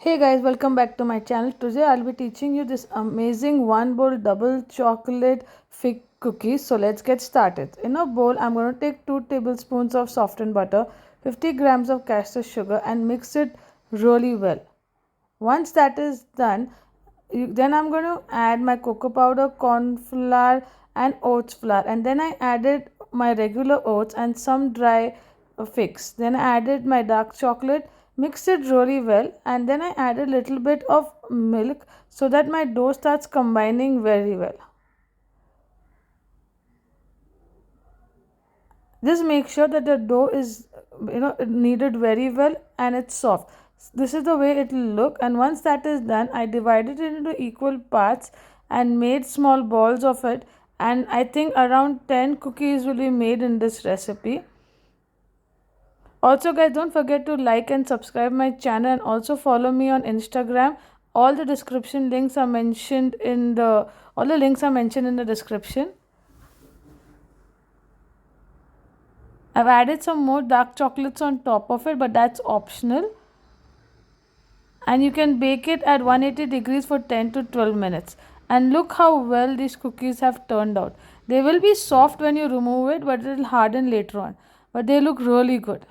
Hey guys, welcome back to my channel. Today I'll be teaching you this amazing one bowl double chocolate fig cookies. So let's get started. In a bowl, I'm going to take 2 tablespoons of softened butter, 50 grams of castor sugar and mix it really well. Once that is done, then I'm going to add my cocoa powder, corn flour and oats flour, and then I added my regular oats and some dry figs. Then I added my dark chocolate, mixed it really well, and then I added a little bit of milk so that my dough starts combining very well. Just make sure that the dough is kneaded very well and it's soft. This is the way it will look, and once that is done, I divided it into equal parts and made small balls of it, and I think around 10 cookies will be made in this recipe. Also guys, don't forget to like and subscribe my channel and also follow me on Instagram. All the links are mentioned in the description. I've added some more dark chocolates on top of it, but that's optional. And you can bake it at 180 degrees for 10 to 12 minutes. And look how well these cookies have turned out. They will be soft when you remove it, but it will harden later on. But they look really good.